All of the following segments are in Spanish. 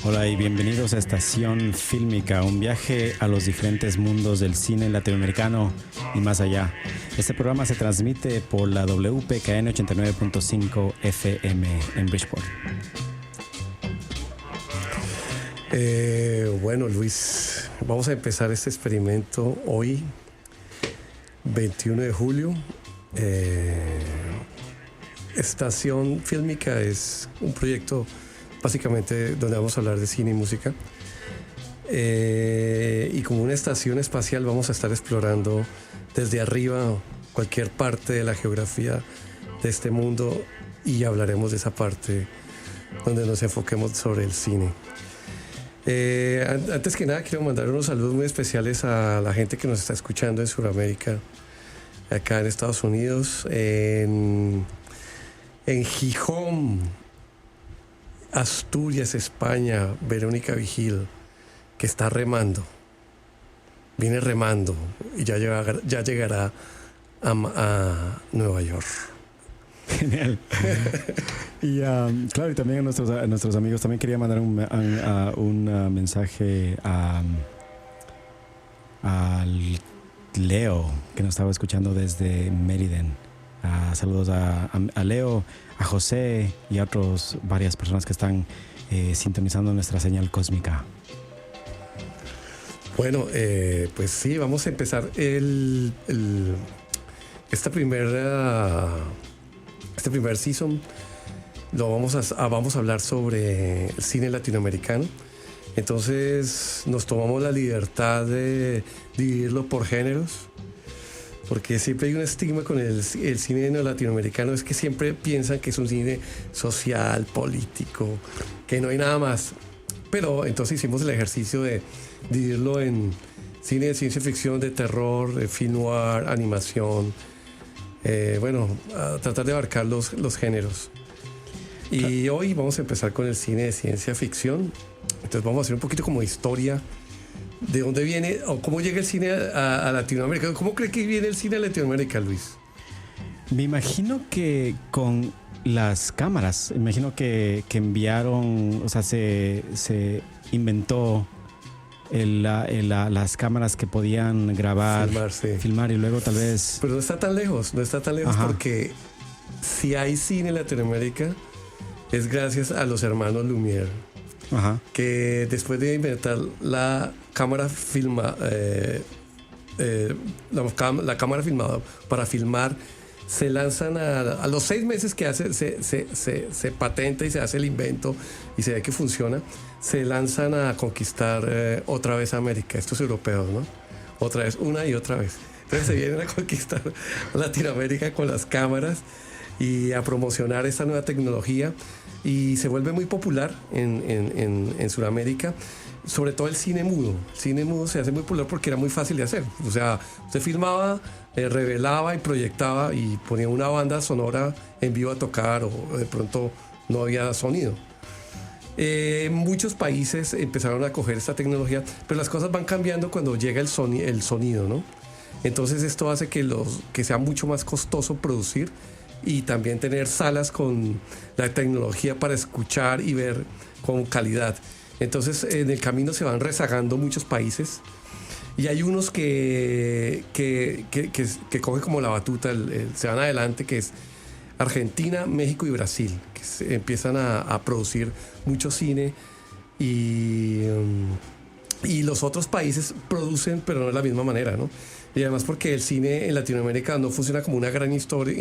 Hola y bienvenidos a Estación Fílmica, un viaje a los diferentes mundos del cine latinoamericano y más allá. Este programa se transmite por la WPKN 89.5 FM en Bridgeport. Bueno, Luis, vamos a empezar este experimento hoy, 21 de julio. Estación Fílmica es un proyecto básicamente donde vamos a hablar de cine y música. Y como una estación espacial vamos a estar explorando desde arriba cualquier parte de la geografía de este mundo y hablaremos de esa parte donde nos enfoquemos sobre el cine. Antes que nada quiero mandar unos saludos muy especiales a la gente que nos está escuchando en Sudamérica, acá en Estados Unidos, en Gijón, Asturias, España, Verónica Vigil, que está remando, viene remando y ya llegará a Nueva York. Genial. Y claro, y también a nuestros amigos, también quería mandar un mensaje a Leo, que nos estaba escuchando desde Meriden. Saludos a Leo, a José y a varias personas que están sintonizando nuestra señal cósmica. Bueno, pues sí, vamos a empezar este primer season. Vamos a hablar sobre el cine latinoamericano. Entonces nos tomamos la libertad de dividirlo por géneros, porque siempre hay un estigma con el cine latinoamericano, es que siempre piensan que es un cine social, político, que no hay nada más. Pero entonces hicimos el ejercicio de dividirlo en cine de ciencia ficción, de terror, de film noir, animación. A tratar de abarcar los géneros. Y hoy vamos a empezar con el cine de ciencia ficción. Entonces vamos a hacer un poquito como historia de dónde viene o cómo llega el cine a Latinoamérica. ¿Cómo cree que viene el cine a Latinoamérica, Luis? Me imagino que con las cámaras, que enviaron, o sea, se inventó las cámaras que podían grabar, filmar y luego tal vez... Pero no está tan lejos. Ajá. Porque si hay cine en Latinoamérica es gracias a los hermanos Lumière. Ajá. Que después de inventar la cámara la cámara filmada para filmar, se lanzan a los 6 meses que se patenta y se hace el invento y se ve que funciona, se lanzan a conquistar otra vez América, estos europeos, ¿no? Otra vez, una y otra vez. Entonces se vienen a conquistar Latinoamérica con las cámaras y a promocionar esta nueva tecnología, y se vuelve muy popular en Sudamérica, sobre todo el cine mudo. El cine mudo se hace muy popular porque era muy fácil de hacer. O sea, usted filmaba, revelaba y proyectaba y ponía una banda sonora en vivo a tocar, o de pronto no había sonido. Muchos países empezaron a coger esta tecnología, pero las cosas van cambiando cuando llega el sonido, ¿no? Entonces esto hace que sea mucho más costoso producir y también tener salas con la tecnología para escuchar y ver con calidad. Entonces en el camino se van rezagando muchos países y hay unos que cogen como la batuta, se van adelante, que es Argentina, México y Brasil, que empiezan a producir mucho cine, y los otros países producen, pero no de la misma manera, ¿no? Y además porque el cine en Latinoamérica no funciona como una gran historia,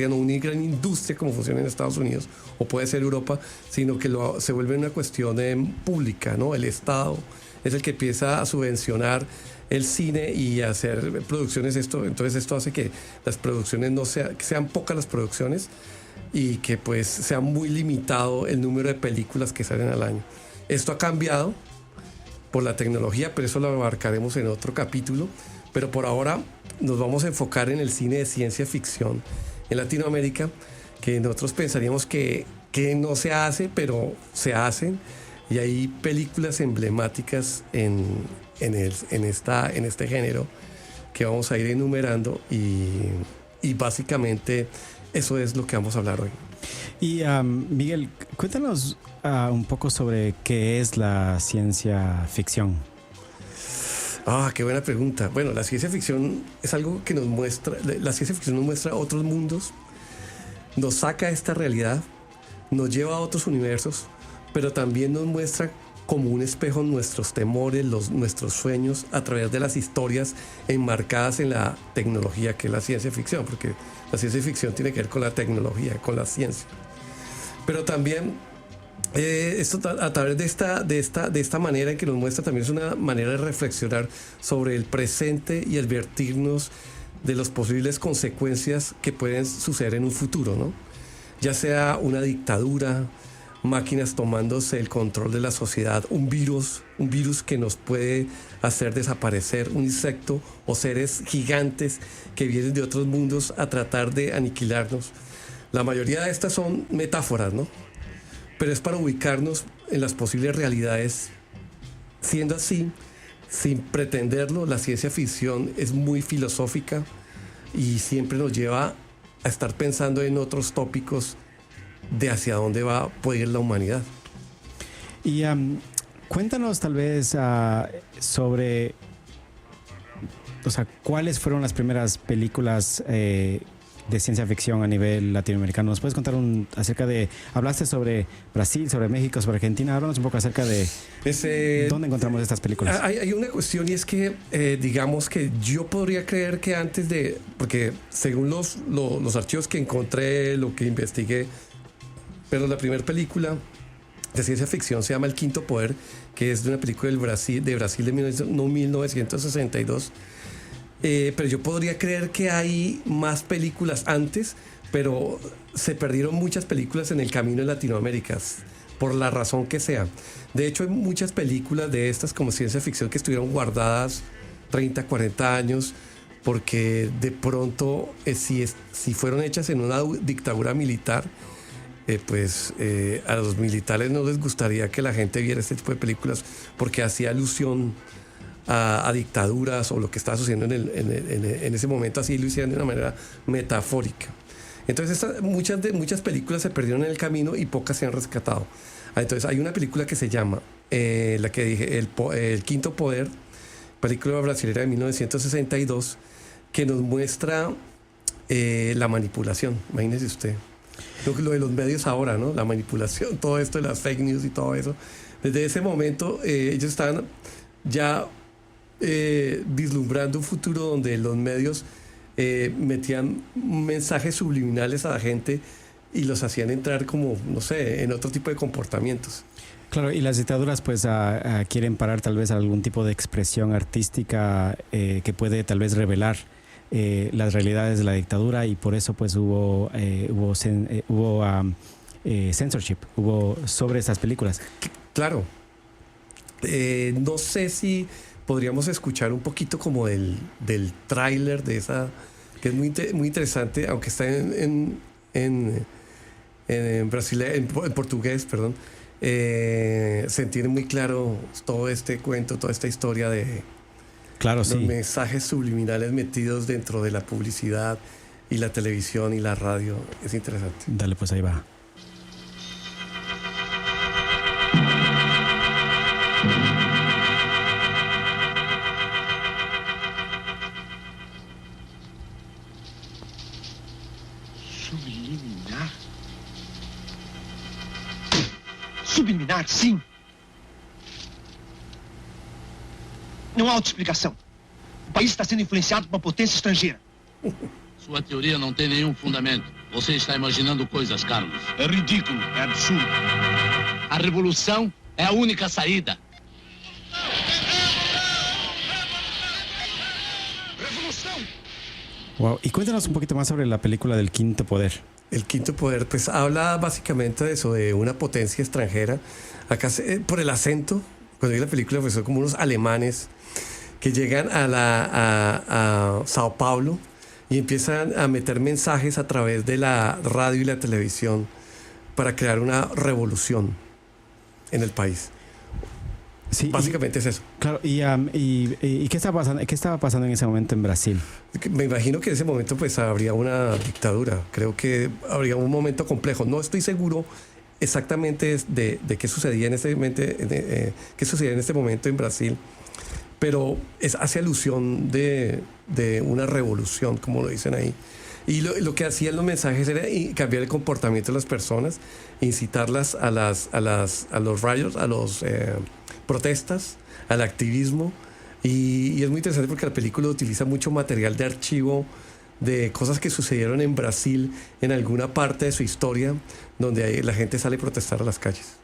no una gran industria como funciona en Estados Unidos o puede ser Europa, sino que se vuelve una cuestión pública, ¿no? El Estado es el que empieza a subvencionar el cine y a hacer producciones. Entonces esto hace que las producciones que sean pocas las producciones y que pues sea muy limitado el número de películas que salen al año. Esto ha cambiado por la tecnología, pero eso lo abarcaremos en otro capítulo. Pero por ahora nos vamos a enfocar en el cine de ciencia ficción en Latinoamérica, que nosotros pensaríamos que no se hace, pero se hacen, y hay películas emblemáticas en este género que vamos a ir enumerando, y básicamente eso es lo que vamos a hablar hoy. Y Miguel, cuéntanos un poco sobre qué es la ciencia ficción. Qué buena pregunta. Bueno, la ciencia ficción es algo que nos muestra, la ciencia ficción nos muestra otros mundos, nos saca de esta realidad, nos lleva a otros universos, pero también nos muestra como un espejo nuestros temores, nuestros sueños a través de las historias enmarcadas en la tecnología que es la ciencia ficción, porque la ciencia ficción tiene que ver con la tecnología, con la ciencia. Pero también esto a través de esta manera en que nos muestra también es una manera de reflexionar sobre el presente y advertirnos de las posibles consecuencias que pueden suceder en un futuro, ¿no? Ya sea una dictadura, máquinas tomándose el control de la sociedad, un virus que nos puede hacer desaparecer, un insecto o seres gigantes que vienen de otros mundos a tratar de aniquilarnos. La mayoría de estas son metáforas, ¿no? Pero es para ubicarnos en las posibles realidades. Siendo así, sin pretenderlo, la ciencia ficción es muy filosófica y siempre nos lleva a estar pensando en otros tópicos de hacia dónde puede ir la humanidad. Y cuéntanos tal vez sobre, o sea, cuáles fueron las primeras películas de ciencia ficción a nivel latinoamericano. ¿Nos puedes contar acerca de, hablaste sobre Brasil, sobre México, sobre Argentina? Háblanos un poco acerca de dónde encontramos estas películas. Hay una cuestión y es que digamos que yo podría creer que antes de, porque según los archivos que encontré, lo que investigué, pero la primera película de ciencia ficción se llama El Quinto Poder, que es de una película de Brasil de 1962. Pero yo podría creer que hay más películas antes, pero se perdieron muchas películas en el camino en Latinoamérica, por la razón que sea. De hecho, hay muchas películas de estas como ciencia ficción que estuvieron guardadas 30, 40 años, porque de pronto, si fueron hechas en una dictadura militar, a los militares no les gustaría que la gente viera este tipo de películas, porque hacía alusión a dictaduras o lo que estaba sucediendo en ese momento, así lo hicieron de una manera metafórica. Entonces muchas películas se perdieron en el camino y pocas se han rescatado. Entonces hay una película que se llama, la que dije, El Quinto Poder, película brasileña de 1962, que nos muestra la manipulación. Imagínese usted lo de los medios ahora, ¿no? La manipulación, todo esto de las fake news y todo eso. Desde ese momento ellos estaban ya vislumbrando un futuro donde los medios metían mensajes subliminales a la gente y los hacían entrar como, no sé, en otro tipo de comportamientos. Claro, y las dictaduras pues quieren parar tal vez algún tipo de expresión artística que puede tal vez revelar las realidades de la dictadura, y por eso pues hubo censorship, hubo sobre estas películas. Claro. No sé si podríamos escuchar un poquito como del tráiler de esa, que es muy interesante, aunque está en portugués, perdón. Se entiende muy claro todo este cuento, toda esta historia de los mensajes subliminales metidos dentro de la publicidad y la televisión y la radio. Es interesante. Dale, pues ahí va. Subliminar, sim. Não há outra explicação. O país está sendo influenciado por uma potência estrangeira. Sua teoria não tem nenhum fundamento. Você está imaginando coisas, Carlos. É ridículo, é absurdo. A revolução é a única saída. Revolução! Wow. Y cuéntanos un poquito más sobre la película del Quinto Poder. El Quinto Poder, pues habla básicamente de eso, de una potencia extranjera. Acá, por el acento, cuando vi la película, pues son como unos alemanes que llegan a Sao Paulo y empiezan a meter mensajes a través de la radio y la televisión para crear una revolución en el país. Sí, Básicamente es eso. Claro, y ¿qué estaba pasando en ese momento en Brasil? Me imagino que en ese momento pues habría una dictadura. Creo que habría un momento complejo. No estoy seguro exactamente de qué sucedía en este momento en Brasil, pero hace alusión de una revolución, como lo dicen ahí. Y lo que hacían los mensajes era cambiar el comportamiento de las personas, incitarlas a los riots, a los protestas, al activismo. Y es muy interesante porque la película utiliza mucho material de archivo de cosas que sucedieron en Brasil en alguna parte de su historia, donde la gente sale a protestar a las calles.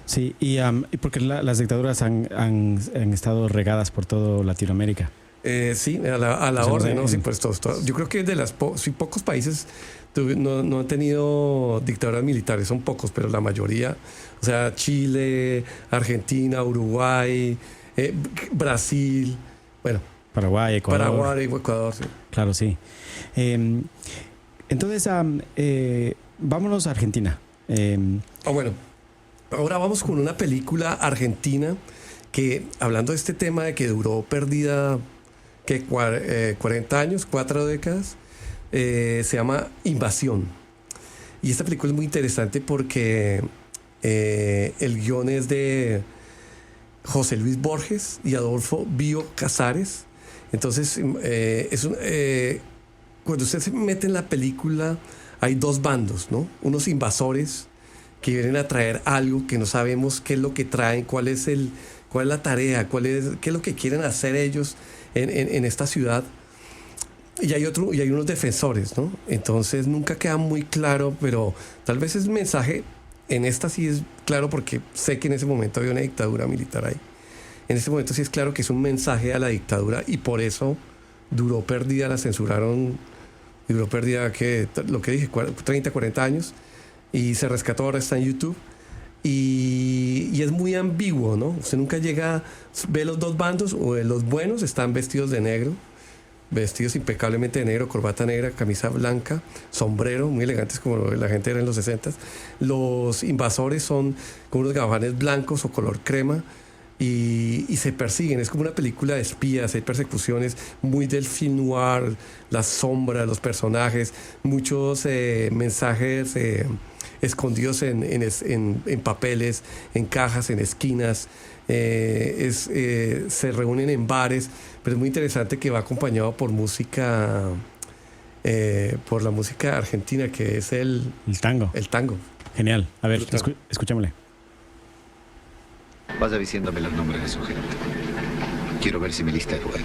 Sí, y porque las dictaduras han estado regadas por toda Latinoamérica. Sí, a la orden, ¿no? Sí, pues todo. Yo creo que de pocos países no han tenido dictaduras militares, son pocos, pero la mayoría, o sea, Chile, Argentina, Uruguay, Brasil, bueno. Paraguay, Ecuador, sí. Claro, sí. Entonces, vámonos a Argentina. Bueno, ahora vamos con una película argentina que, hablando de este tema de que duró perdida, que 40 años, 4 décadas, se llama Invasión. Y esta película es muy interesante porque el guión es de José Luis Borges y Adolfo Bío Casares. Entonces, cuando usted se mete en la película, hay dos bandos, ¿no? Unos invasores que vienen a traer algo que no sabemos qué es lo que traen, cuál es la tarea, qué es lo que quieren hacer ellos en esta ciudad. Y hay unos defensores, ¿no? Entonces nunca queda muy claro, pero tal vez es mensaje. En esta sí es claro porque sé que en ese momento había una dictadura militar ahí. En ese momento sí es claro que es un mensaje a la dictadura y por eso duró perdida, la censuraron, duró perdida, lo que dije, 30, 40 años, y se rescató, ahora está en YouTube. Y es muy ambiguo, ¿no? Usted nunca ve los dos bandos, o los buenos están vestidos de negro, vestidos impecablemente de negro, corbata negra, camisa blanca, sombrero, muy elegantes como la gente era en los 60. Los invasores son con unos gabanes blancos o color crema y se persiguen. Es como una película de espías, hay persecuciones muy del film noir, las sombras, los personajes, muchos mensajes escondidos en papeles, en cajas, en esquinas. Se reúnen en bares, pero es muy interesante que va acompañado por música, por la música argentina, que es el tango. El tango. Genial. A ver, escuchémosle. Vaya diciéndome los nombres de su gente. Quiero ver si mi lista es buena.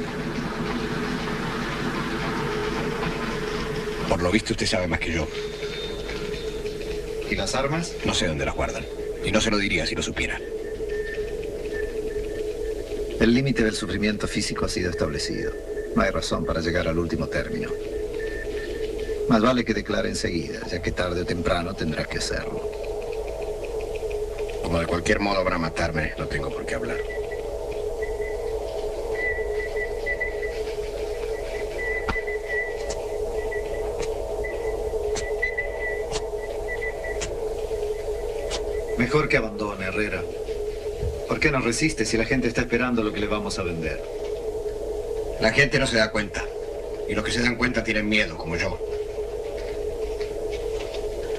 Por lo visto usted sabe más que yo. ¿Y las armas? No sé dónde las guardan. Y no se lo diría si lo supiera. El límite del sufrimiento físico ha sido establecido. No hay razón para llegar al último término. Más vale que declare enseguida, ya que tarde o temprano tendrá que hacerlo. Como de cualquier modo van a matarme, no tengo por qué hablar. Mejor que abandone, Herrera. ¿Por qué no resiste si la gente está esperando lo que le vamos a vender? La gente no se da cuenta. Y los que se dan cuenta tienen miedo, como yo.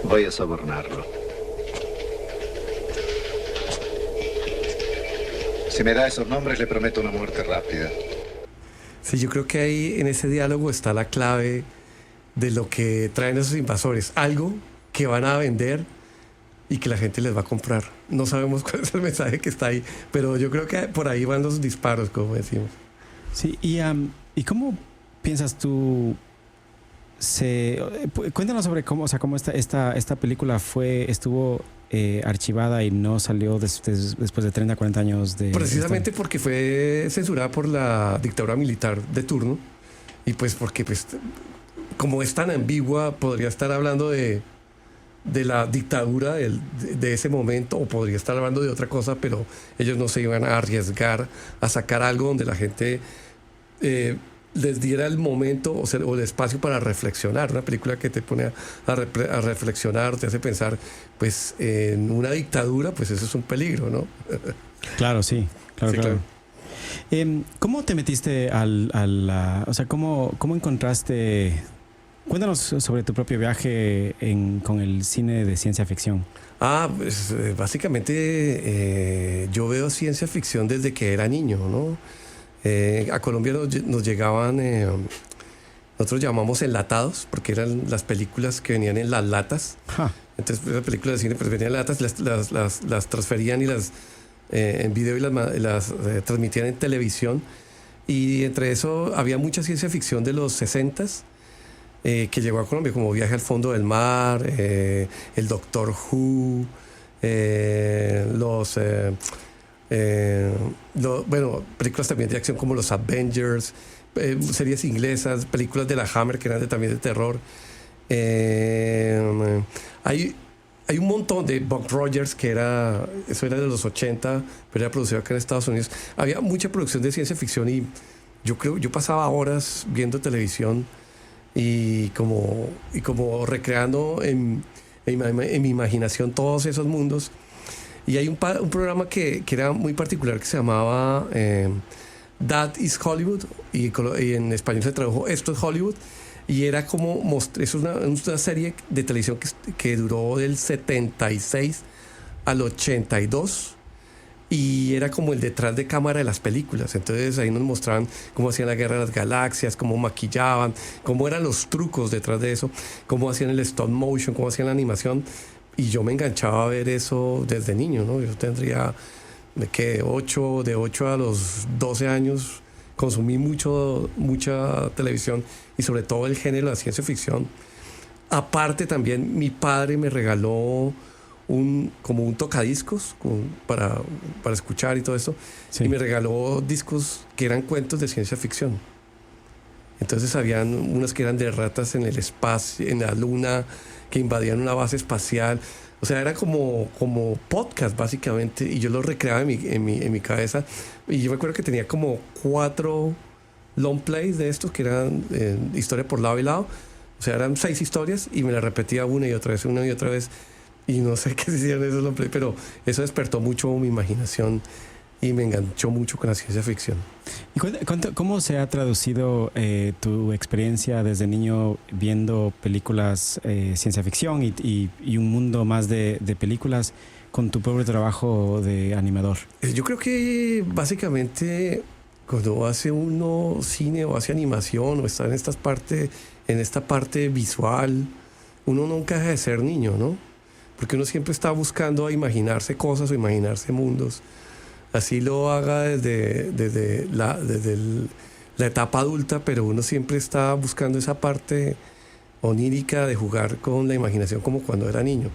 Voy a sobornarlo. Si me da esos nombres, le prometo una muerte rápida. Sí, yo creo que ahí en ese diálogo está la clave de lo que traen esos invasores. Algo que van a vender y que la gente les va a comprar. No sabemos cuál es el mensaje que está ahí, pero yo creo que por ahí van los disparos, como decimos. Sí, ¿y cómo piensas tú? Cuéntanos sobre cómo esta película estuvo archivada y no salió después de 30, 40 años de... Precisamente porque fue censurada por la dictadura militar de turno y pues porque como es tan ambigua, podría estar hablando de la dictadura de ese momento o podría estar hablando de otra cosa, pero ellos no se iban a arriesgar a sacar algo donde la gente les diera el momento o el espacio para reflexionar. Una película que te pone a reflexionar, te hace pensar, pues en una dictadura, pues eso es un peligro, ¿no? Claro, sí, claro. ¿Cómo te metiste o sea, cómo encontraste? Cuéntanos sobre tu propio viaje con el cine de ciencia ficción. Pues básicamente yo veo ciencia ficción desde que era niño, ¿no? A Colombia nos llegaban, nosotros llamamos enlatados, porque eran las películas que venían en las latas. Entonces las películas de cine pues venían en latas, las transferían y las en video y las transmitían en televisión. Y entre eso había mucha ciencia ficción de los 60s. Que llegó a Colombia, como Viaje al fondo del mar, el Doctor Who, películas también de acción como los Avengers, series inglesas, películas de la Hammer que eran también de terror. Hay un montón de Buck Rogers, eso era de los 80, pero era producido acá en Estados Unidos. Había mucha producción de ciencia ficción y yo pasaba horas viendo televisión y como recreando en mi imaginación todos esos mundos. Y hay un programa que era muy particular que se llamaba That is Hollywood, y en español se tradujo Esto es Hollywood, y era como es una serie de televisión que duró del 76 al 82. Y era como el detrás de cámara de las películas. Entonces ahí nos mostraban cómo hacían la Guerra de las Galaxias, cómo maquillaban, cómo eran los trucos detrás de eso, cómo hacían el stop motion, cómo hacían la animación. Y yo me enganchaba a ver eso desde niño, ¿no? Yo tendría de 8 a los 12 años. Consumí mucha televisión y sobre todo el género de la ciencia ficción. Aparte también mi padre me regaló como un tocadiscos para escuchar y todo eso. Sí. Y me regaló discos que eran cuentos de ciencia ficción. Entonces habían unos que eran de ratas en el espacio, en la luna, que invadían una base espacial. O sea, era como podcast básicamente, y yo lo recreaba en mi cabeza. Y yo me acuerdo que tenía como 4 long plays de estos que eran historia por lado y lado. O sea, eran 6 historias y me las repetía una y otra vez. Y no sé qué se hicieron esos long plays, pero eso despertó mucho mi imaginación y me enganchó mucho con la ciencia ficción. ¿Y cómo se ha traducido tu experiencia desde niño viendo películas ciencia ficción y un mundo más de películas con tu propio trabajo de animador? Yo creo que básicamente cuando hace uno cine o hace animación o está en esta parte visual, uno nunca deja de ser niño, ¿no? Porque uno siempre está buscando imaginarse cosas o imaginarse mundos. Así lo haga desde la etapa adulta, pero uno siempre está buscando esa parte onírica de jugar con la imaginación como cuando era niño,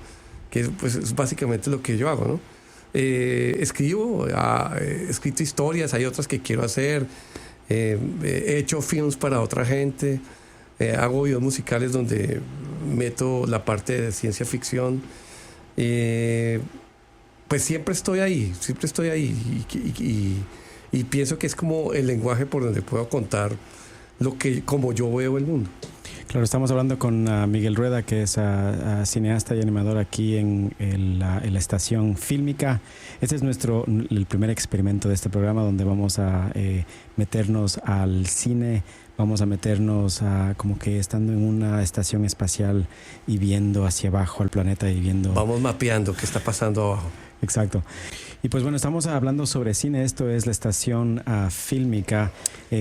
que pues, es básicamente lo que yo hago, ¿no? Escribo, he escrito historias, hay otras que quiero hacer, he hecho films para otra gente, hago videos musicales donde meto la parte de ciencia ficción. Pues siempre estoy ahí y pienso que es como el lenguaje por donde puedo contar como yo veo el mundo. Claro, estamos hablando con Miguel Rueda, que es cineasta y animador aquí en la estación fílmica. Este es el primer experimento de este programa donde vamos a meternos al cine, vamos a meternos como que estando en una estación espacial y viendo hacia abajo al planeta y viendo... Vamos mapeando qué está pasando abajo. Exacto. Y pues bueno, estamos hablando sobre cine. Esto es la estación fílmica.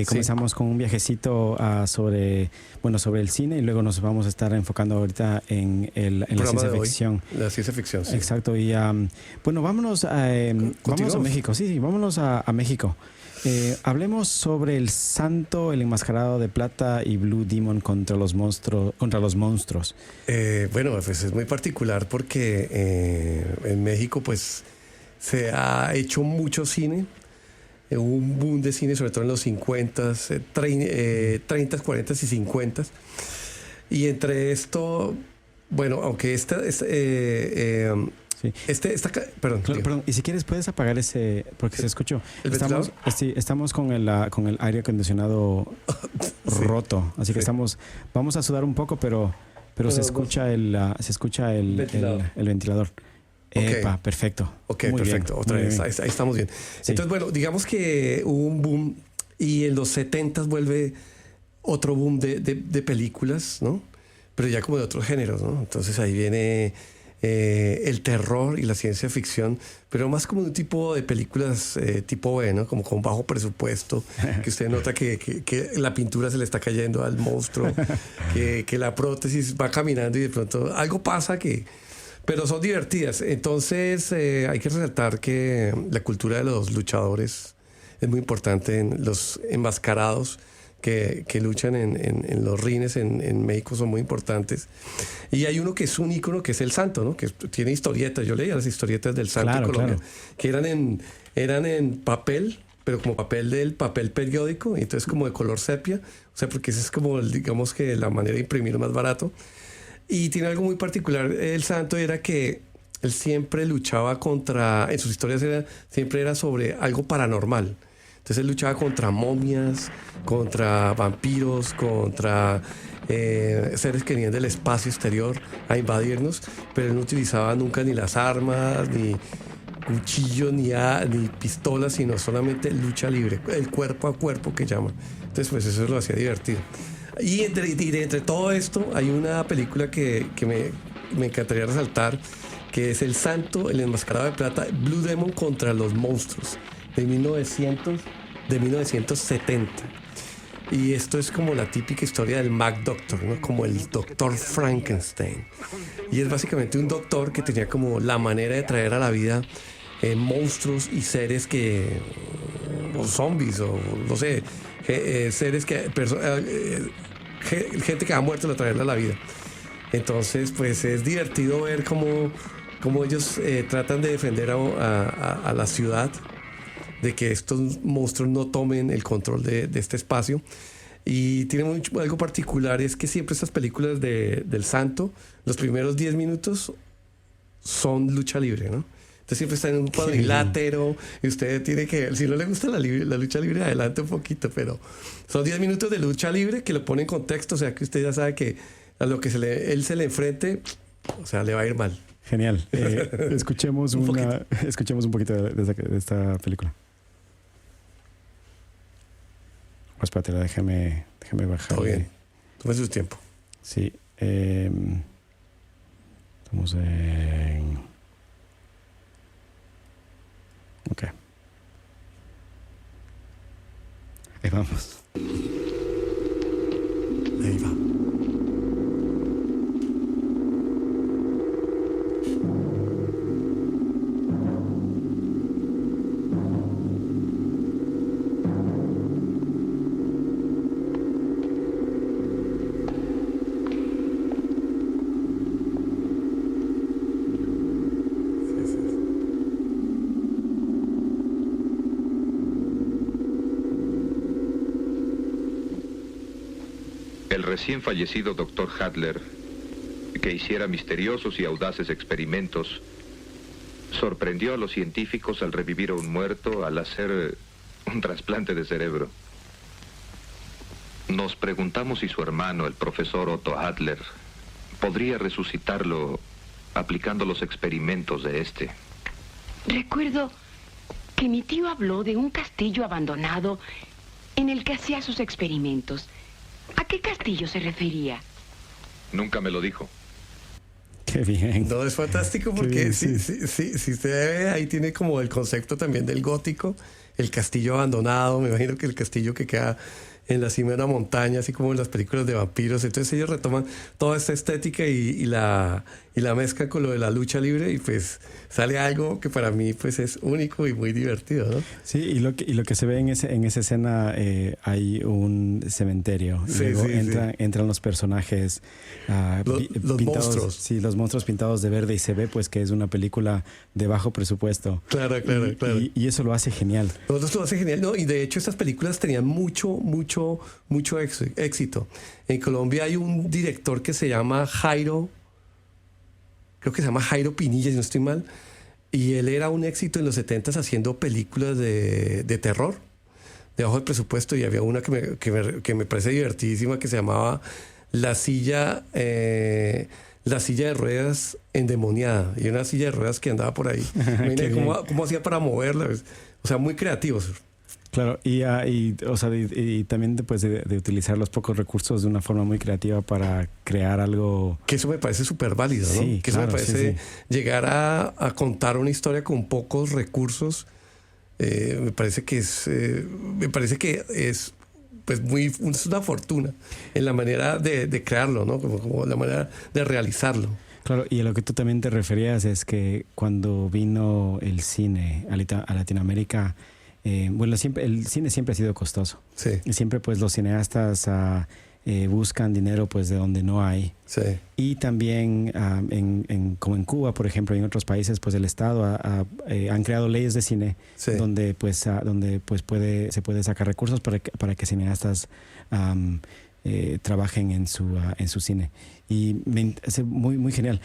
Comenzamos con un viajecito sobre el cine y luego nos vamos a estar enfocando ahorita en la ciencia ficción. La ciencia ficción, sí. Exacto. Y bueno, vámonos a México. Sí, vámonos a México. Hablemos sobre El Santo, el enmascarado de plata y Blue Demon contra los monstruos. Bueno, pues es muy particular porque en México pues se ha hecho mucho cine, un boom de cine sobre todo en los 50s, 30s, 40s y 50s. Y entre esto, bueno, aunque Sí. Perdón. Claro, perdón, y si quieres puedes apagar ese, porque se escuchó. ¿El Estamos, sí, estamos con el aire acondicionado roto, así que vamos a sudar un poco, pero se escucha el ventilador. Epa, perfecto. Ok, muy perfecto. bien, Otra muy vez, bien. ahí estamos bien. Sí. Entonces, bueno, digamos que hubo un boom y en los 70s vuelve otro boom de películas, ¿no? Pero ya como de otros géneros, ¿no? Entonces ahí viene el terror y la ciencia ficción, pero más como un tipo de películas tipo B, ¿no? Como con bajo presupuesto, que usted nota que la pintura se le está cayendo al monstruo, que la prótesis va caminando y de pronto algo pasa pero son divertidas. Entonces hay que resaltar que la cultura de los luchadores es muy importante, en los enmascarados que luchan en los rines en México son muy importantes. Y hay uno que es un ícono, que es el Santo, ¿no? Que tiene historietas. Yo leía las historietas del Santo en Colombia, que eran en papel, pero como papel periódico, y entonces como de color sepia. O sea, porque ese es como, digamos que la manera de imprimir más barato. Y tiene algo muy particular el Santo, era que él siempre luchaba en sus historias siempre era sobre algo paranormal. Entonces él luchaba contra momias, contra vampiros, contra seres que venían del espacio exterior a invadirnos, pero él no utilizaba nunca ni las armas, ni cuchillos, ni pistolas, sino solamente lucha libre, el cuerpo a cuerpo que llaman. Entonces pues eso lo hacía divertido. Y entre todo esto hay una película que me encantaría resaltar, que es El Santo, el enmascarado de plata, Blue Demon contra los monstruos, de 1970. Y esto es como la típica historia del Mac Doctor, ¿no? Como el doctor Frankenstein. Y es básicamente un doctor que tenía como la manera de traer a la vida monstruos y seres o zombies, o no sé, seres gente que ha muerto, la traerla a la vida. Entonces pues es divertido ver cómo ellos tratan de defender a la ciudad, de que estos monstruos no tomen el control de este espacio. Y tiene algo particular, es que siempre estas películas del Santo, los primeros 10 minutos son lucha libre, ¿no? Entonces siempre está en un cuadrilátero y usted tiene que, si no le gusta la lucha libre, adelante un poquito, pero son 10 minutos de lucha libre que lo pone en contexto, o sea que usted ya sabe que a lo que él se le enfrente, o sea, le va a ir mal. Genial. Escuchemos un poquito de esta película. Espérate, déjame bajar. Todo bien. Tome su tiempo. Sí. Estamos en... Ok. Ahí vamos. Ahí va. El recién fallecido Dr. Hadler, que hiciera misteriosos y audaces experimentos, sorprendió a los científicos al revivir a un muerto al hacer un trasplante de cerebro. Nos preguntamos si su hermano, el profesor Otto Hadler, podría resucitarlo aplicando los experimentos de este. Recuerdo que mi tío habló de un castillo abandonado en el que hacía sus experimentos. ¿A qué castillo se refería? Nunca me lo dijo. Qué bien. No, es fantástico porque bien, sí, usted ve, ahí tiene como el concepto también del gótico, el castillo abandonado, me imagino que el castillo que queda en la cima de una montaña, así como en las películas de vampiros. Entonces ellos retoman toda esta estética y la mezclan con lo de la lucha libre y pues sale algo que para mí pues es único y muy divertido, ¿no? Sí, y lo que se ve en esa escena, hay un cementerio. Sí, luego sí, entran los personajes los pintados, monstruos. Sí, los monstruos pintados de verde, y se ve pues que es una película de bajo presupuesto. Claro. Y eso lo hace genial. Nosotros lo hace genial, ¿no? Y de hecho estas películas tenían mucho éxito. En Colombia hay un director que se llama Jairo creo que se llama Jairo Pinilla, si no estoy mal, y él era un éxito en los 70s haciendo películas de terror, de bajo presupuesto, y había una que me parece divertidísima que se llamaba La silla de ruedas endemoniada, y una silla de ruedas que andaba por ahí. ¿Cómo hacía para moverla? O sea, muy creativos. Claro, y también pues, de utilizar los pocos recursos de una forma muy creativa para crear algo. Que eso me parece súper válido, ¿no? Sí, que claro, eso me parece sí. llegar a contar una historia con pocos recursos. Me parece que es pues es una fortuna en la manera de crearlo, ¿no? Como la manera de realizarlo. Claro, y a lo que tú también te referías es que cuando vino el cine a Latinoamérica, el cine siempre ha sido costoso. Sí. Y siempre pues los cineastas buscan dinero pues de donde no hay. Sí. Y también como en Cuba, por ejemplo, y en otros países, pues el Estado han creado leyes de cine, sí, donde se puede sacar recursos para que cineastas trabajen en su cine. Y es muy, muy genial.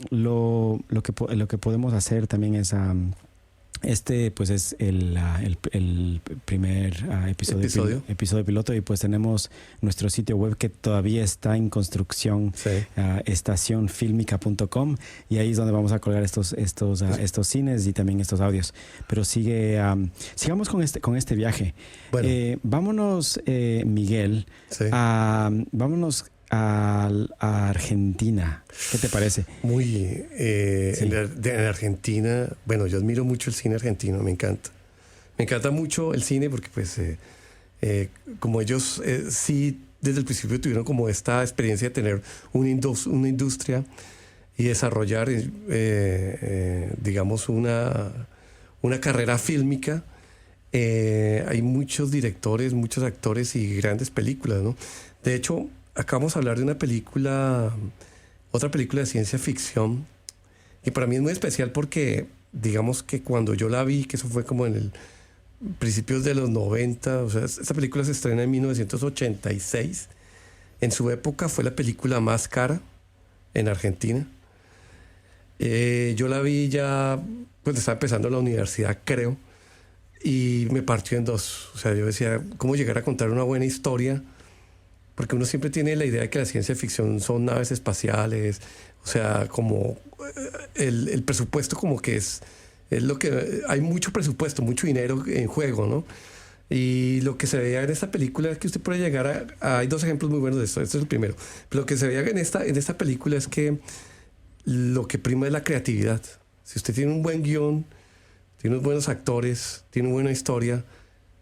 Lo que podemos hacer también es pues es el primer episodio piloto, y pues tenemos nuestro sitio web que todavía está en construcción, sí, estacionfilmica.com, y ahí es donde vamos a colgar estos cines y también estos audios. Pero sigamos con este viaje. Bueno. Vámonos, Miguel, sí, vámonos a Argentina. ¿Qué te parece? Sí. En Argentina, bueno, yo admiro mucho el cine argentino, me encanta. Me encanta mucho el cine porque pues como ellos sí desde el principio tuvieron como esta experiencia de tener una industria y desarrollar digamos una carrera fílmica. Hay muchos directores, muchos actores y grandes películas, ¿no? De hecho, acá vamos a hablar de otra película de ciencia ficción, y para mí es muy especial porque, digamos que cuando yo la vi, que eso fue como en el principios de los 90, o sea, esta película se estrena en 1986. En su época fue la película más cara en Argentina. Yo la vi ya, pues estaba empezando la universidad, creo, y me partió en dos. O sea, yo decía, ¿cómo llegar a contar una buena historia? Porque uno siempre tiene la idea de que la ciencia ficción son naves espaciales, o sea, como el presupuesto como que es lo que... Hay mucho presupuesto, mucho dinero en juego, ¿no? Y lo que se veía en esta película es que usted puede llegar hay dos ejemplos muy buenos de esto, este es el primero. Pero lo que se veía en esta película es que lo que prima es la creatividad. Si usted tiene un buen guión, tiene unos buenos actores, tiene una buena historia,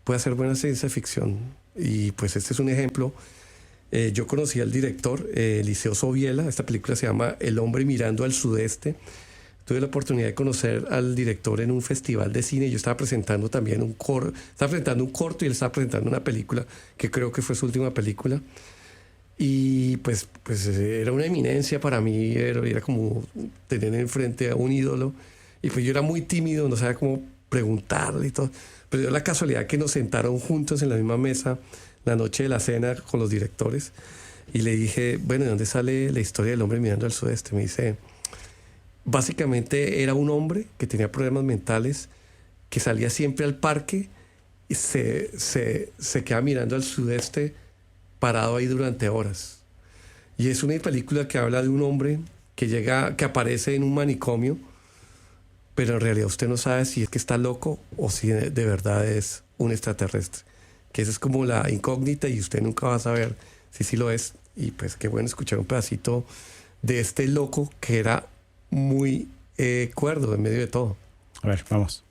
puede hacer buena ciencia ficción. Y pues este es un ejemplo. Yo conocí al director, Eliseo Sobiela. Esta película se llama El hombre mirando al sudeste. Tuve la oportunidad de conocer al director en un festival de cine. Yo estaba presentando también un corto y él estaba presentando una película que creo que fue su última película. Y pues era una eminencia para mí, era como tener enfrente a un ídolo. Y pues yo era muy tímido, no sabía cómo preguntarle y todo. Pero dio la casualidad que nos sentaron juntos en la misma mesa la noche de la cena con los directores, y le dije, bueno, ¿de dónde sale la historia del hombre mirando al sudeste? Me dice, básicamente era un hombre que tenía problemas mentales, que salía siempre al parque y se queda mirando al sudeste parado ahí durante horas. Y es una película que habla de un hombre que aparece en un manicomio, pero en realidad usted no sabe si es que está loco o si de verdad es un extraterrestre. Que esa es como la incógnita y usted nunca va a saber si sí lo es. Y pues qué bueno escuchar un pedacito de este loco que era muy cuerdo en medio de todo. A ver, vamos.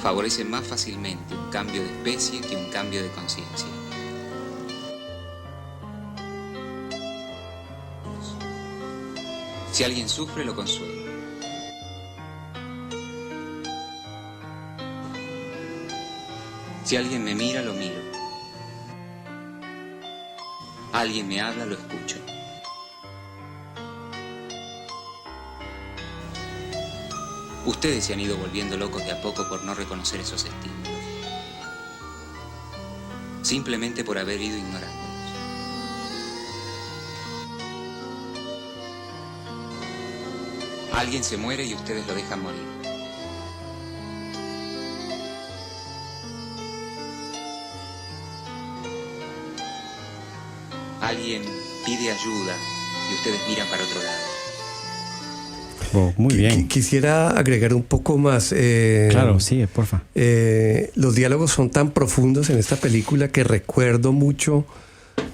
Favorece más fácilmente un cambio de especie que un cambio de conciencia. Si alguien sufre, lo consuela. Si alguien me mira, lo miro. Alguien me habla, lo escucho. Ustedes se han ido volviendo locos de a poco por no reconocer esos estímulos. Simplemente por haber ido ignorándolos. Alguien se muere y ustedes lo dejan morir. Alguien pide ayuda y ustedes miran para otro lado. Oh, muy bien. Quisiera agregar un poco más. Claro, sí, porfa. Los diálogos son tan profundos en esta película que recuerdo mucho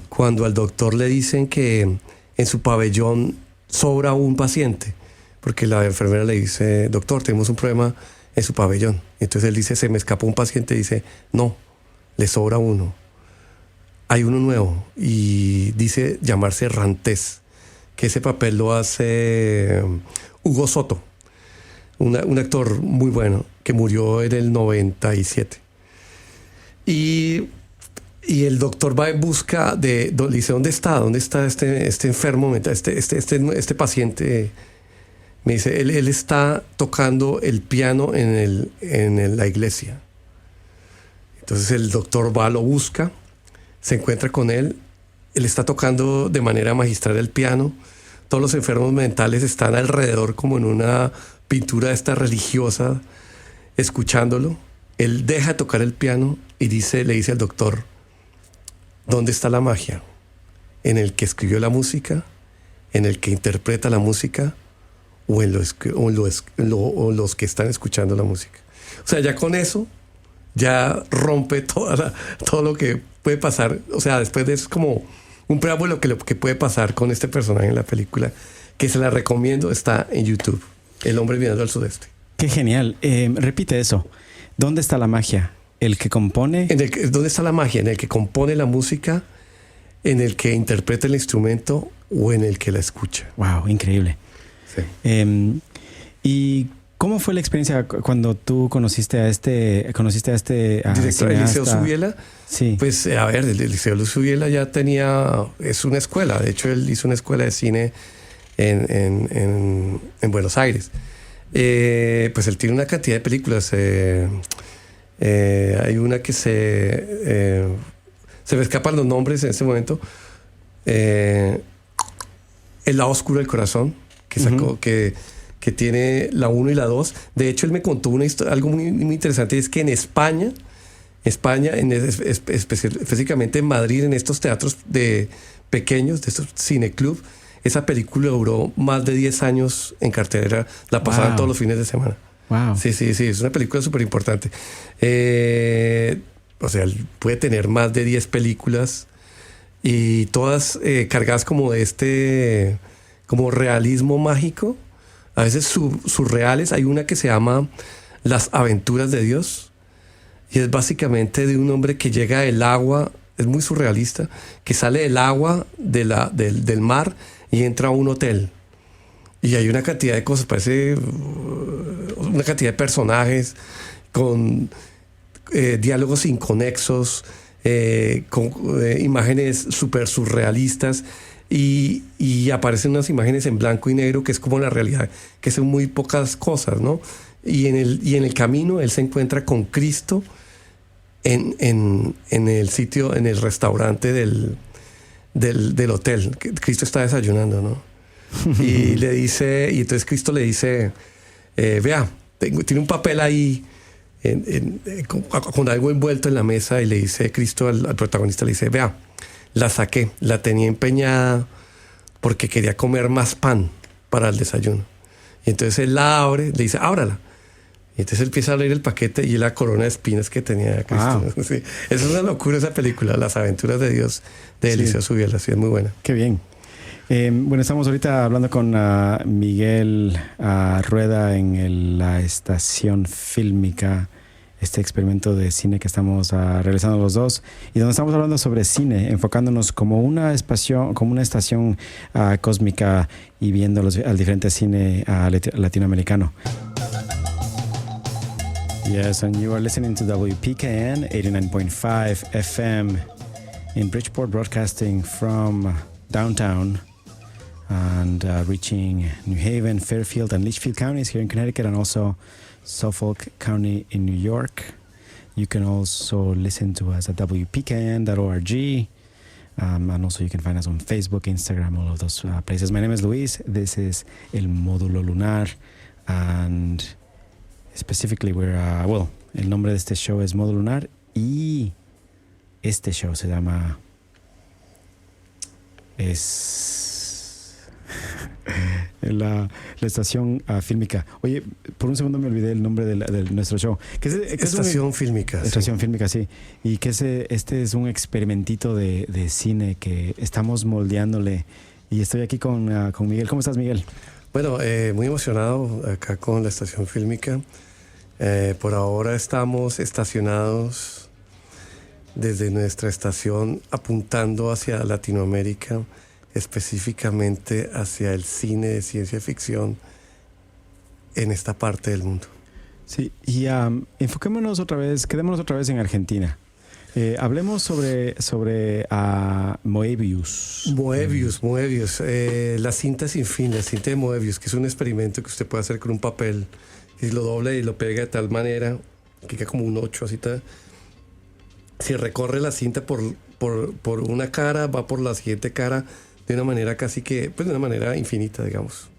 cuando al doctor le dicen que en su pabellón sobra un paciente, porque la enfermera le dice, doctor, tenemos un problema en su pabellón. Entonces él dice, se me escapó un paciente, y dice, no, le sobra uno. Hay uno nuevo y dice llamarse Rantés, que ese papel lo hace Hugo Soto, un actor muy bueno que murió en el 97. Y el doctor va en busca de, le dice, ¿dónde está este enfermo, este paciente? Me dice, él está tocando el piano en la iglesia. Entonces el doctor va, lo busca, se encuentra con él está tocando de manera magistral el piano, todos los enfermos mentales están alrededor como en una pintura esta religiosa, escuchándolo. Él deja de tocar el piano y le dice al doctor, ¿dónde está la magia? ¿En el que escribió la música? ¿En el que interpreta la música? ¿O en los que están escuchando la música? O sea, ya con eso, ya rompe todo lo que puede pasar. O sea, después de eso es como un preámbulo de lo que puede pasar con este personaje en la película, que se la recomiendo, está en YouTube, El hombre mirando al sudeste. Qué genial. Repite eso. ¿Dónde está la magia? ¿El que compone? ¿Dónde está la magia? ¿En el que compone la música? ¿En el que interpreta el instrumento? ¿O en el que la escucha? Wow, increíble. Sí. ¿Y cómo fue la experiencia cuando tú conociste a este director Eliseo Zubiela? Sí. Pues, a ver, el Eliseo Zubiela ya es una escuela. De hecho, él hizo una escuela de cine en Buenos Aires. Pues él tiene una cantidad de películas. Hay una que se me escapan los nombres en este momento. El lado oscuro del corazón, que sacó, que tiene la 1 y la 2. De hecho, él me contó algo muy, muy interesante, es que en España, específicamente en Madrid, en estos teatros pequeños, de estos cineclub, esa película duró más de 10 años en cartelera, la pasaban todos los fines de semana. Wow. Sí, es una película súper importante. O sea, puede tener más de 10 películas y todas cargadas como de como realismo mágico, a veces surreales. Hay una que se llama Las aventuras de Dios y es básicamente de un hombre que llega del agua, es muy surrealista, que sale del agua del mar y entra a un hotel. Y hay una cantidad de cosas, parece una cantidad de personajes con diálogos inconexos, con imágenes súper surrealistas y aparecen unas imágenes en blanco y negro que es como la realidad, que son muy pocas cosas, ¿no? Y en el camino él se encuentra con Cristo en el sitio, en el restaurante del hotel. Cristo está desayunando, ¿no? Y entonces Cristo le dice, vea, tiene un papel ahí con algo envuelto en la mesa, y le dice Cristo al protagonista, le dice, vea, la saqué, la tenía empeñada porque quería comer más pan para el desayuno. Y entonces él la abre, le dice, ábrala. Y entonces él empieza a abrir el paquete y la corona de espinas que tenía Cristo. Wow. Sí, es una locura esa película, Las aventuras de Dios, de Eliseo Zubiela. Sí, es muy buena. Qué bien. Bueno, estamos ahorita hablando con Miguel Rueda en la estación fílmica, este experimento de cine que estamos realizando los dos, y donde estamos hablando sobre cine, enfocándonos como una estación cósmica y viendo al diferente cine latinoamericano. Yes, and you are listening to WPKN 89.5 FM in Bridgeport, broadcasting from downtown and reaching New Haven, Fairfield, and Litchfield counties here in Connecticut, and also Suffolk County in New York. You can also listen to us at WPKN.org, And also you can find us on Facebook, Instagram, all of those places. My name is Luis. This is El Módulo Lunar. And specifically we're, el nombre de este show es Módulo Lunar. Y este show se llama... la estación fílmica. Oye, por un segundo me olvidé el nombre de nuestro show. ¿Qué es Estación Fílmica. Estación Fílmica, sí. Y que este es un experimentito de cine que estamos moldeándole. Y estoy aquí con Miguel. ¿Cómo estás, Miguel? Bueno, muy emocionado acá con la Estación Fílmica. Por ahora estamos estacionados desde nuestra estación apuntando hacia Latinoamérica, específicamente hacia el cine de ciencia ficción en esta parte del mundo. Sí, y enfoquémonos otra vez, quedémonos otra vez en Argentina. Hablemos sobre Moebius. Moebius. La cinta sin fin, la cinta de Moebius, que es un experimento que usted puede hacer con un papel y lo doble y lo pega de tal manera que queda como un 8, así está. Si recorre la cinta por una cara, va por la siguiente cara de una manera casi que, pues de una manera infinita, digamos.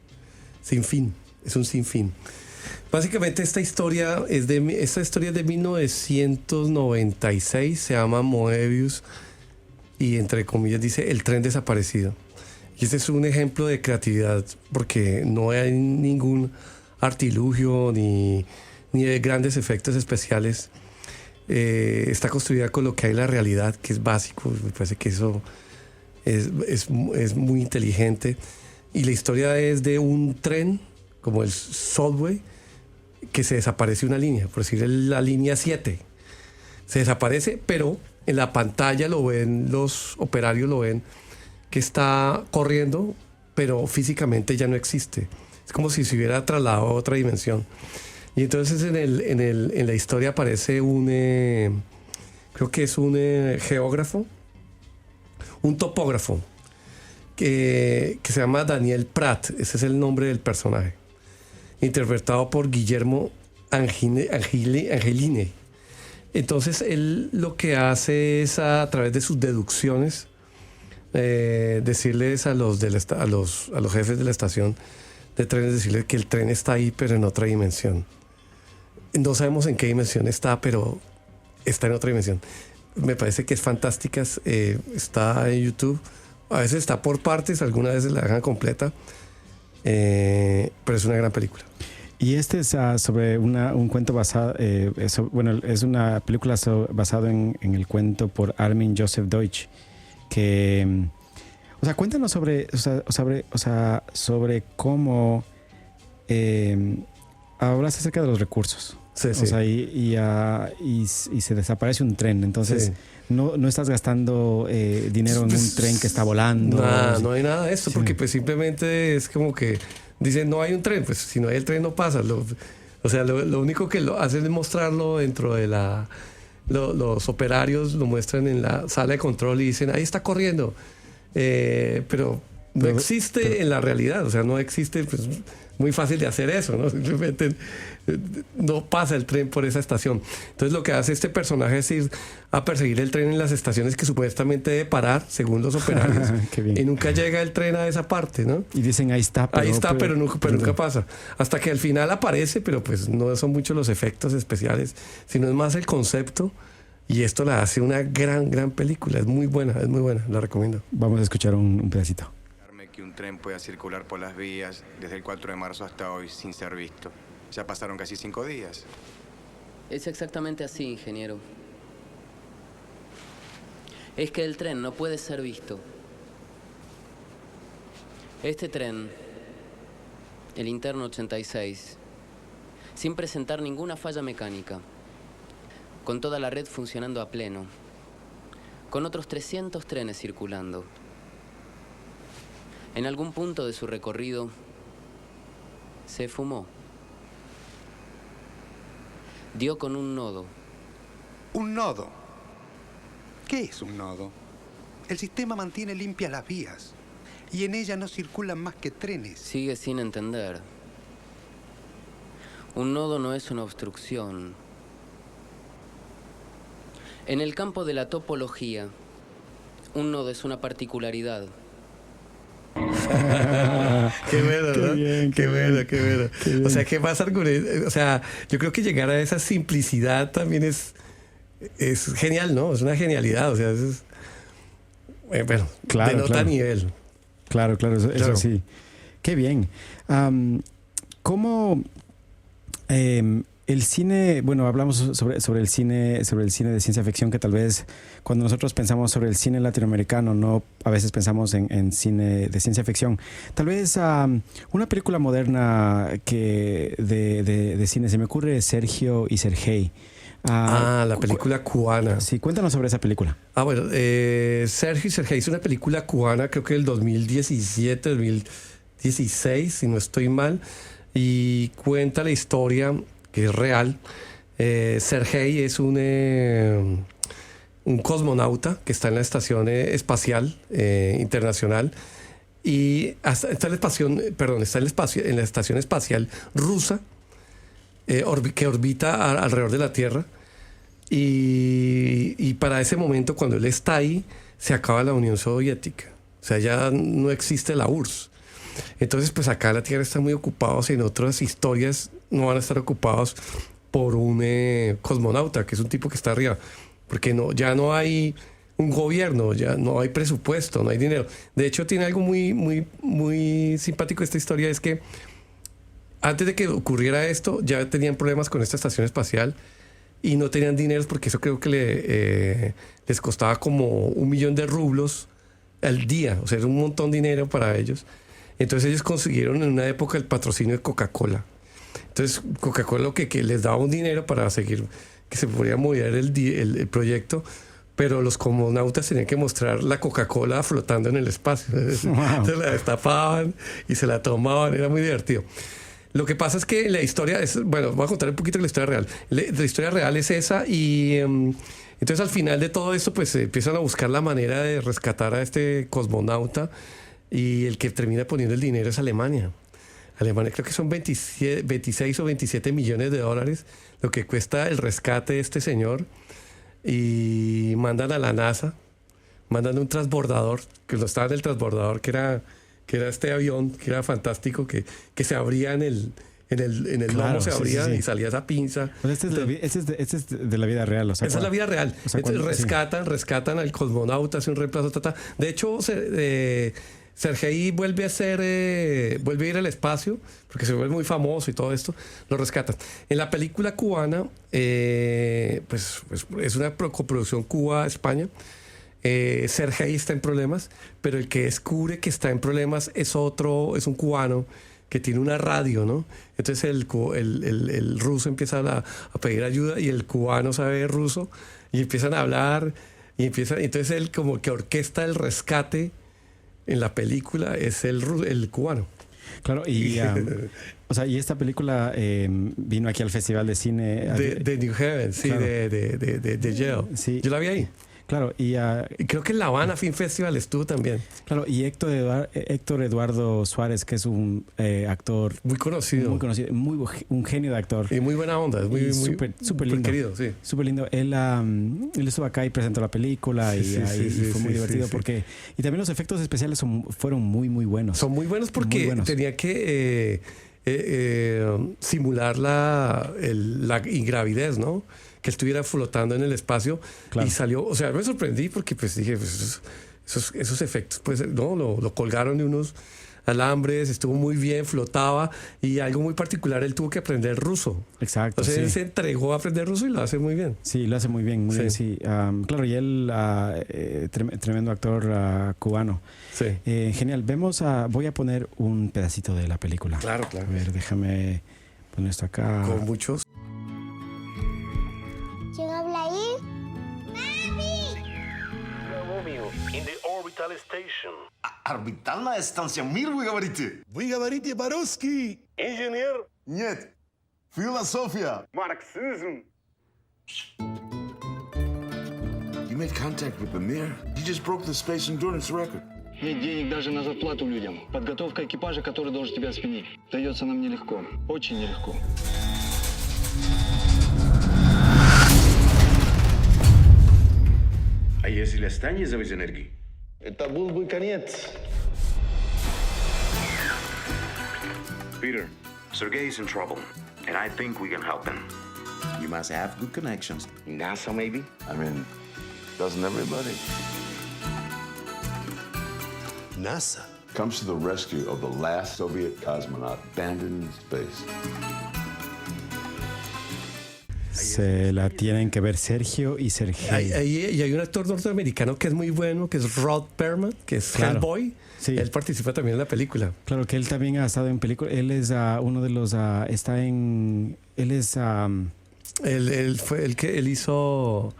Sin fin, es un sin fin. Básicamente esta historia es de 1996, se llama Moebius y entre comillas dice El tren desaparecido. Y este es un ejemplo de creatividad porque no hay ningún artilugio ni de grandes efectos especiales. Está construida con lo que hay en la realidad, que es básico. Me parece que eso es muy inteligente. Y la historia es de un tren, como el subway, que se desaparece una línea, por decir la línea 7. Se desaparece, pero en la pantalla lo ven, los operarios lo ven, que está corriendo, pero físicamente ya no existe. Es como si se hubiera trasladado a otra dimensión. Y entonces en la historia aparece creo que es un geógrafo, un topógrafo, que se llama Daniel Pratt, ese es el nombre del personaje, interpretado por Guillermo Angeline. Entonces él lo que hace es a través de sus deducciones decirles a los jefes de la estación de trenes, decirles que el tren está ahí pero en otra dimensión. No sabemos en qué dimensión está, pero está en otra dimensión. Me parece que es fantástica. Está en YouTube. A veces está por partes, algunas veces la dejan completa. Pero es una gran película. Y este es sobre un cuento basado... es una película basada en el cuento por Armin Joseph Deutsch. Que... O sea, cuéntanos sobre cómo... hablas acerca de los recursos. Sí. O sea, y se desaparece un tren. Entonces, sí. no estás gastando dinero en un tren que está volando. No hay nada de esto, sí. Porque pues simplemente es como que dicen, no hay un tren. Pues si no hay el tren, no pasa. Lo único que lo hacen es mostrarlo dentro de los operarios lo muestran en la sala de control y dicen, ahí está corriendo. Pero no existe en la realidad. O sea, no existe... Pues, muy fácil de hacer eso, ¿no? Simplemente no pasa el tren por esa estación. Entonces lo que hace este personaje es ir a perseguir el tren en las estaciones que supuestamente debe parar, según los operarios. Y nunca llega el tren a esa parte, ¿no? Y dicen, ahí está, pero nunca pasa. Hasta que al final aparece, pero pues no son muchos los efectos especiales, sino es más el concepto. Y esto la hace una gran película. Es muy buena, la recomiendo. Vamos a escuchar un pedacito. Que un tren pueda circular por las vías desde el 4 de marzo hasta hoy sin ser visto. Ya pasaron casi 5 días. Es exactamente así, ingeniero. Es que el tren no puede ser visto. Este tren, el interno 86, sin presentar ninguna falla mecánica, con toda la red funcionando a pleno, con otros 300 trenes circulando. En algún punto de su recorrido, se fumó. Dio con un nodo. ¿Un nodo? ¿Qué es un nodo? El sistema mantiene limpias las vías y en ella no circulan más que trenes. Sigue sin entender. Un nodo no es una obstrucción. En el campo de la topología, Un nodo es una particularidad. Qué bueno, ¿no? Qué bueno. O sea, ¿qué más argumentos? O sea, yo creo que llegar a esa simplicidad también es genial, ¿no? Es una genialidad. O sea, bueno, claro, denota claro. nivel. Claro, eso Claro. sí. Qué bien. ¿Cómo el cine, bueno, hablamos sobre el cine de ciencia ficción, que tal vez cuando nosotros pensamos sobre el cine latinoamericano, no a veces pensamos en cine de ciencia ficción. Tal vez una película moderna de cine, se me ocurre Sergio y Sergei. La película cubana. Sí, cuéntanos sobre esa película. Bueno, Sergio y Sergei es una película cubana, creo que del 2017, 2016, si no estoy mal, y cuenta la historia, que es real. Sergei es un cosmonauta que está en la estación espacial internacional y está en la estación espacial rusa que orbita alrededor de la Tierra, y para ese momento, cuando él está ahí, se acaba la Unión Soviética. O sea, ya no existe la URSS. Entonces, pues acá en la Tierra están muy ocupados, en otras historias no van a estar ocupados por un cosmonauta, que es un tipo que está arriba, porque ya no hay un gobierno, ya no hay presupuesto, no hay dinero. De hecho, tiene algo muy simpático esta historia, es que antes de que ocurriera esto, ya tenían problemas con esta estación espacial y no tenían dinero, porque eso creo que les costaba como 1 millón de rublos al día, o sea, era un montón de dinero para ellos. Entonces ellos consiguieron en una época el patrocinio de Coca-Cola. Entonces Coca-Cola lo que les daba un dinero para seguir, que se podía mover el proyecto, pero los cosmonautas tenían que mostrar la Coca-Cola flotando en el espacio. Wow. Entonces la destapaban y se la tomaban, era muy divertido. Lo que pasa es que la historia bueno, voy a contar un poquito de la historia real. La historia real es esa, y entonces al final de todo esto, pues empiezan a buscar la manera de rescatar a este cosmonauta, y el que termina poniendo el dinero es Alemania. Alemania, creo que son 26 o 27 millones de dólares lo que cuesta el rescate de este señor, y mandan a la NASA, mandan un transbordador, que lo estaba en el transbordador, que era este avión, que era fantástico, que se abría en el lomo, se abría, sí. Y salía esa pinza. Pues este es de la vida real. O sea, esa es la vida real. O sea, rescatan al cosmonauta, hace un reemplazo. De hecho, Sergei vuelve a ir al espacio, porque se vuelve muy famoso y todo esto, lo rescatan. En la película cubana, pues es una coproducción Cuba-España. Sergei está en problemas, pero el que descubre que está en problemas es un cubano que tiene una radio, ¿no? Entonces el ruso empieza a pedir ayuda, y el cubano sabe ruso, y empiezan a hablar, entonces él como que orquesta el rescate en la película, es el cubano. Claro, y o sea, y esta película vino aquí al Festival de Cine de New Haven, sí, claro. de Yale. Sí. Yo la vi ahí. Claro, y creo que en La Habana Film Festival estuvo también. Claro, y Héctor Eduardo Suárez, que es un actor muy conocido, un genio de actor. Y muy buena onda, es muy súper lindo. Querido, sí. Súper lindo. Él estuvo acá y presentó la película, y fue muy divertido porque... Y también los efectos especiales fueron muy, muy buenos. Son muy buenos porque tenía que simular la ingravidez, ¿no? Que estuviera flotando en el espacio, claro. Y salió, o sea, me sorprendí porque pues dije, pues, esos efectos, pues no, lo colgaron de unos alambres, estuvo muy bien, flotaba, y algo muy particular, él tuvo que aprender ruso. Exacto. Entonces él se entregó a aprender ruso y lo hace muy bien. Sí, lo hace muy bien, muy bien, sí. Claro, y él, tremendo actor cubano. Sí. Genial. Voy a poner un pedacito de la película. Claro. A ver, déjame poner esto acá. Con muchos. ¿Quién habla ahí? ¡Mami! In the orbital station. Орбитальная станция «Мир» вы говорите? Вы говорите по-русски. Инженер? Нет. Философия. Marxism. You made contact with the Mir? You just broke the space endurance record. Нет денег даже на зарплату людям. Подготовка экипажа, который должен тебя сменить, дается нам нелегко. Очень нелегко. А если станет зависеть энергии? Это был конец. Peter, Sergei's in trouble, and I think we can help him. You must have good connections. NASA, maybe? I mean, doesn't everybody? NASA comes to the rescue of the last Soviet cosmonaut abandoned in space. Se la tienen que ver Sergio y Sergei. Y hay un actor norteamericano que es muy bueno, que es Rod Perlman, que es Hellboy. Sí. Él participa también en la película. Claro que él también ha estado en películas. Él es uno de los. Está en. Él es. Él fue el que él hizo.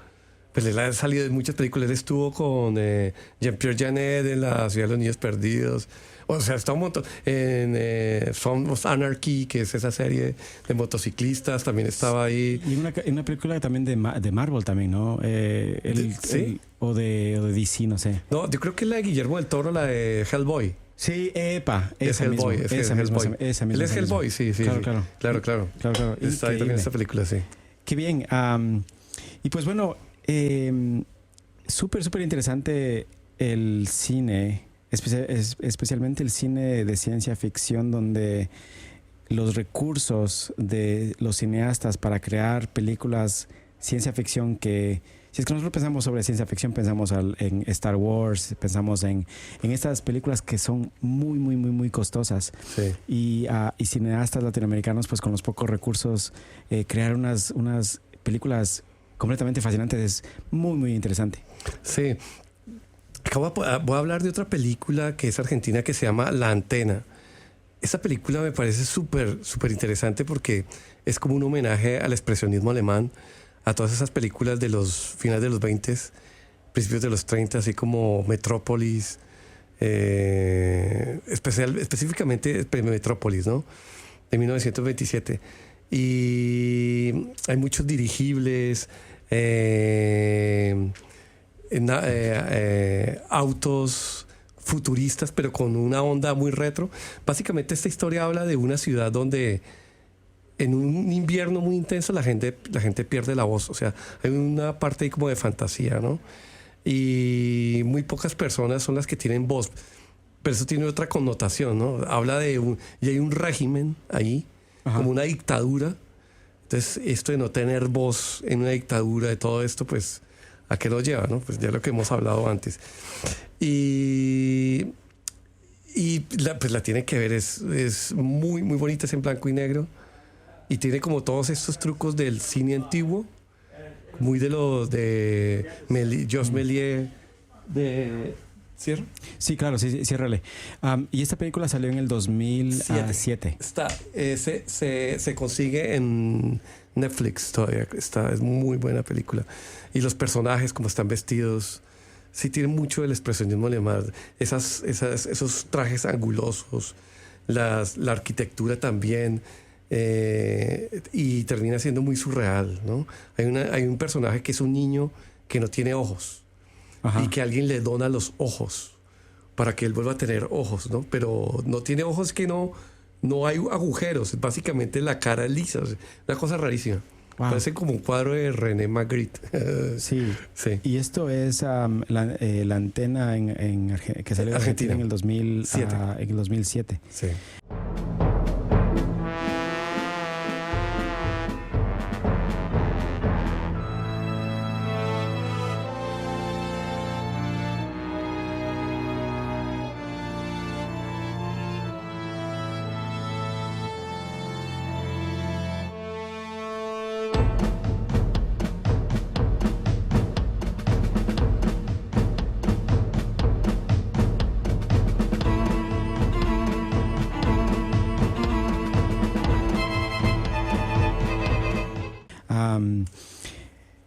Pues él ha salido de muchas películas. Él estuvo con Jean-Pierre Jeunet en La Ciudad de los Niños Perdidos. O sea, está un montón. En Sons of Anarchy, que es esa serie de motociclistas, también estaba ahí. Y una película también de Marvel también, ¿no? ¿Sí? O de DC, no sé. No, yo creo que es la de Guillermo del Toro, la de Hellboy. Sí, esa es Hellboy, misma. Esa misma. Él es Hellboy, sí. Claro. Está ahí también esta película, sí. Qué bien. Y pues bueno, súper interesante el cine, especialmente el cine de ciencia ficción, donde los recursos de los cineastas para crear películas ciencia ficción que... Si es que nosotros pensamos sobre ciencia ficción, pensamos en Star Wars, pensamos en estas películas que son muy costosas. Sí. Y cineastas latinoamericanos, pues con los pocos recursos, crear unas películas completamente fascinantes es muy interesante. Sí. Voy a hablar de otra película que es argentina que se llama La Antena. Esa película me parece súper interesante porque es como un homenaje al expresionismo alemán, a todas esas películas de los finales de los 20, principios de los 30, así como Metrópolis, específicamente Metrópolis, ¿no? De 1927. Y hay muchos dirigibles, autos futuristas, pero con una onda muy retro. Básicamente esta historia habla de una ciudad donde en un invierno muy intenso la gente pierde la voz. O sea, hay una parte ahí como de fantasía, ¿no? Y muy pocas personas son las que tienen voz. Pero eso tiene otra connotación, ¿no? Habla y hay un régimen ahí, como una dictadura. Entonces, esto de no tener voz en una dictadura, de todo esto, pues, ¿a qué nos lleva, no? Pues ya lo que hemos hablado antes. Pues la tiene que ver, es muy bonita, es en blanco y negro. Y tiene como todos estos trucos del cine antiguo, muy de los de Georges Méliès, ¿cierto? Sí, claro, sí, ciérrale. Y esta película salió en el 2007. Se consigue en Netflix todavía. Es muy buena película. Y los personajes, como están vestidos, sí tienen mucho del expresionismo alemán. Esos trajes angulosos, la arquitectura también. Y termina siendo muy surreal, ¿no? Hay un personaje que es un niño que no tiene ojos. Y que alguien le dona los ojos para que él vuelva a tener ojos, ¿no? Pero no tiene ojos, que no hay agujeros, básicamente la cara es lisa, o sea, una cosa rarísima. Wow. Parece como un cuadro de René Magritte. Sí. Y esto es la antena que salió en Argentina en el 2007. Sí.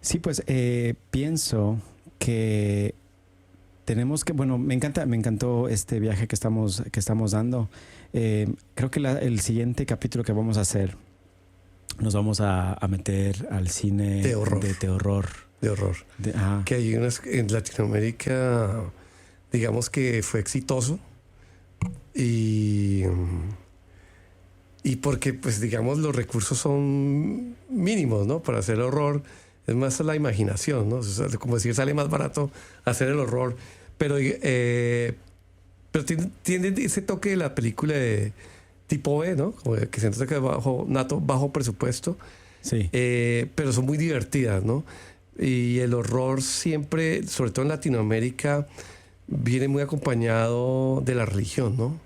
Sí, pues pienso que tenemos que, bueno, me encantó este viaje que estamos dando. Creo que el siguiente capítulo que vamos a hacer, nos vamos a meter al cine de horror. De horror. Que hay en Latinoamérica, digamos que fue exitoso. Y porque, pues, digamos, los recursos son mínimos, ¿no? Para hacer horror es más la imaginación, ¿no? O sea, como decir, sale más barato hacer el horror. Pero tiene ese toque de la película de tipo B, ¿no? Como que se nota que es bajo presupuesto. Sí. Pero son muy divertidas, ¿no? Y el horror siempre, sobre todo en Latinoamérica, viene muy acompañado de la religión, ¿no?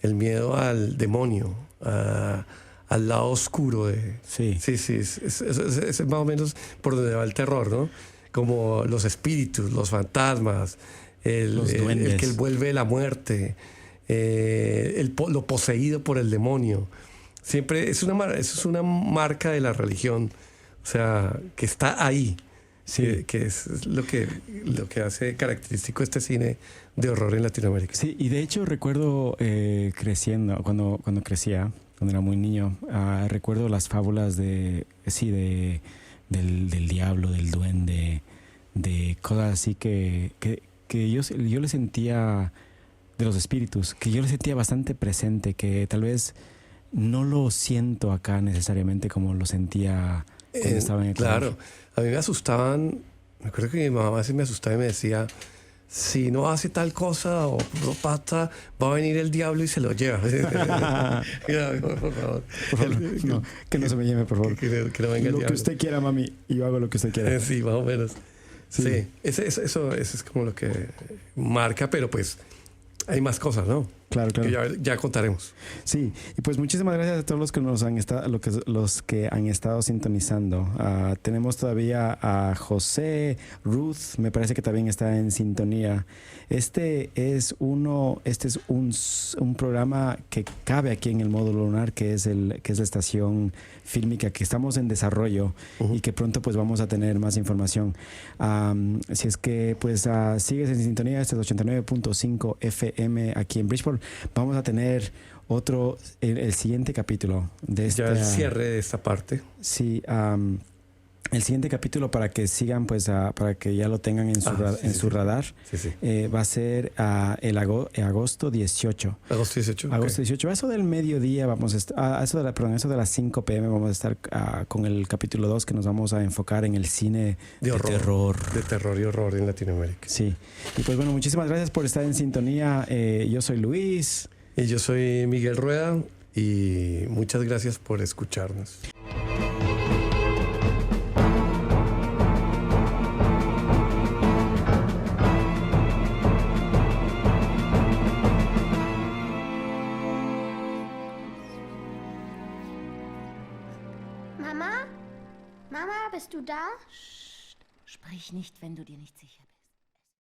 El miedo al demonio, al lado oscuro de... Sí. Sí, es más o menos por donde va el terror, ¿no? Como los espíritus, los fantasmas, Los duendes. el que vuelve la muerte, lo poseído por el demonio. Siempre eso es una marca de la religión, o sea, que está ahí. Sí. Que es lo que hace característico este cine de horror en Latinoamérica. Sí, y de hecho recuerdo creciendo, cuando crecía, cuando era muy niño, recuerdo las fábulas del diablo, del duende, de cosas así que yo le sentía, de los espíritus, que yo le sentía bastante presente, que tal vez no lo siento acá necesariamente como lo sentía cuando estaba en el Claro, colegio. a mí me asustaban, me acuerdo que mi mamá a veces me asustaba y me decía, si no hace tal cosa o no pasa, va a venir el diablo y se lo lleva. Por favor. Por favor, no, que no se me lleve, por favor. Que no venga el Lo diablo. que usted quiera, mami, y yo hago lo que usted quiera. Sí, más o menos. Sí, eso es como lo que marca, pero pues hay más cosas, ¿no? Claro. Que ya contaremos. Sí, y pues muchísimas gracias a todos los que los que han estado sintonizando. Tenemos todavía a José, Ruth, me parece que también está en sintonía. Este es un programa que cabe aquí en el módulo lunar, que es la estación fílmica que estamos en desarrollo y que pronto pues vamos a tener más información. Si es que pues sigues en sintonía, este es 89.5 FM aquí en Bridgeport. Vamos a tener el siguiente capítulo de Ya el cierre de esta parte. Sí, el siguiente capítulo para que sigan, pues, para que ya lo tengan en su radar. Sí. Va a ser el agosto 18. Agosto 18. Agosto 18. A eso del mediodía vamos a estar, a eso de las 5 p.m. vamos a estar con el capítulo 2, que nos vamos a enfocar en el cine de terror. De terror y horror en Latinoamérica. Sí. Y pues bueno, muchísimas gracias por estar en sintonía. Yo soy Luis. Y yo soy Miguel Rueda. Y muchas gracias por escucharnos. Mama? Mama, bist du da? Psst, sprich nicht, wenn du dir nicht sicher bist.